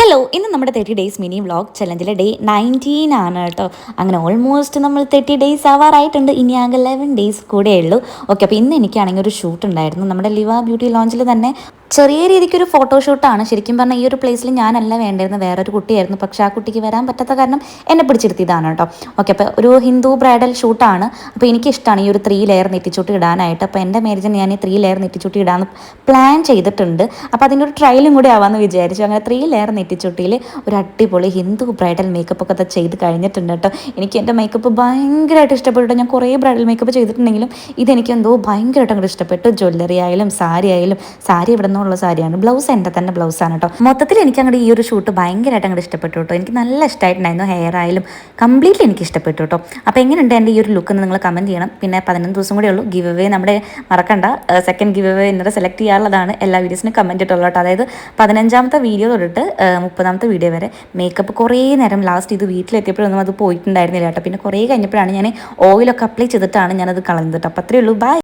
Hello, ഇന്ന് നമ്മുടെ 30 days mini vlog ചലഞ്ചിലെ day 19 ആണ് കേട്ടോ. അങ്ങനെ ഓൾമോസ്റ്റ് നമ്മൾ 30 ഡേയ്സ് ആവാറായിട്ടുണ്ട്. ഇനി ആകെ 11 ഡേയ്സ് കൂടെ ഉള്ളൂ. ഓക്കെ, അപ്പോൾ ഇന്ന് എനിക്കാണെങ്കിൽ ഒരു ഷൂട്ട് ഉണ്ടായിരുന്നു നമ്മുടെ ലിവ ബ്യൂട്ടി ലോഞ്ചിൽ തന്നെ. ചെറിയ രീതിക്കൊരു ഫോട്ടോഷൂട്ടാണ്. ശരിക്കും പറഞ്ഞാൽ ഈ ഒരു പ്ലേസിൽ ഞാനല്ല വേണ്ടിയിരുന്നത്, വേറൊരു കുട്ടിയായിരുന്നു. പക്ഷേ ആ കുട്ടിക്ക് വരാൻ പറ്റാത്ത കാരണം എന്നെ പിടിച്ചെടുത്തിയതാണ് കേട്ടോ. ഓക്കെ, അപ്പോൾ ഒരു ഹിന്ദു ബ്രൈഡൽ ഷൂട്ടാണ്. അപ്പോൾ എനിക്കിഷ്ടമാണ് ഈ ഒരു 3 ലെയർ നെറ്റിച്ചൂട്ടി ഇടാനായിട്ട്. അപ്പോൾ എൻ്റെ മേരേജിന് ഞാൻ ഈ 3 ലെയർ നെറ്റിച്ചൂട്ടി ഇടാമെന്ന് പ്ലാൻ ചെയ്തിട്ടുണ്ട്. അപ്പോൾ അതിൻ്റെ ഒരു ട്രയലും കൂടി ആവാമെന്ന് വിചാരിച്ചു. അങ്ങനെ 3 ലെയർ നെറ്റിച്ചൂട്ടിയിൽ ഒരു അടിപൊളി ഹിന്ദു ബ്രൈഡൽ മേക്കപ്പ് ഒക്കെ ചെയ്ത് കഴിഞ്ഞിട്ടുണ്ട് കേട്ടോ. എനിക്ക് എൻ്റെ മേക്കപ്പ് ഭയങ്കരമായിട്ട് ഇഷ്ടപ്പെട്ടു. ഞാൻ കുറേ ബ്രൈഡൽ മേക്കപ്പ് ചെയ്തിട്ടുണ്ടെങ്കിലും ഇതെനിക്ക് എന്തോ ഭയങ്കരമായിട്ട് അങ്ങോട്ട് ഇഷ്ടപ്പെട്ടു. ജ്വല്ലറി ആയാലും സാരി ഇവിടെ നിന്നുള്ള സാരിയാണ്. ബ്ലൗസ് എൻ്റെ തന്നെ ബ്ലൗസാണ് കേട്ടോ. മൊത്തത്തിൽ എനിക്ക് അങ്ങോട്ട് ഈ ഒരു ഷൂട്ട് ഭയങ്കരമായിട്ട് അങ്ങോട്ട് ഇഷ്ടപ്പെട്ടു കേട്ടോ. എനിക്ക് നല്ല ഇഷ്ടമായിട്ടുണ്ടായിരുന്നു. ഹെയർ ആയാലും കംപ്ലീറ്റ്ലി എനിക്ക് ഇഷ്ടപ്പെട്ടു കേട്ടോ. അപ്പോൾ എങ്ങനെയുണ്ട് എൻ്റെ ഈ ഒരു ലുക്ക് എന്ന് നിങ്ങൾ കമൻറ്റ് ചെയ്യണം. പിന്നെ 11 ദിവസം കൂടെ ഉള്ളൂ. ഗിവ് അവേ നമ്മുടെ മറക്കണ്ട. സെക്കൻഡ് ഗിവ് അവേ ഇന്നലെ സെലക്ട് ചെയ്യാനുള്ളതാണ്. എല്ലാ വീഡിയോസിനും കമൻറ്റ് ഇട്ടുള്ളൂ കേട്ടോ. അതായത് 15ാമത്തെ വീഡിയോ തൊട്ടിട്ട് 30ാമത്തെ വീഡിയോ വരെ മേക്കപ്പ് കുറേ നേരം ലാസ്റ്റ് ഇത് വീട്ടിലെത്തിയപ്പോഴൊന്നും അത് പോയിട്ടുണ്ടായിരുന്നില്ല കേട്ടോ. പിന്നെ കുറേ കഴിഞ്ഞപ്പോഴാണ് ഞാൻ ഓയിലൊക്കെ അപ്ലൈ ചെയ്തിട്ടാണ് ഞാനത് കളഞ്ഞത് കേട്ടോ. അപ്പോൾ അത്രയേ ഉള്ളൂ. ബൈ.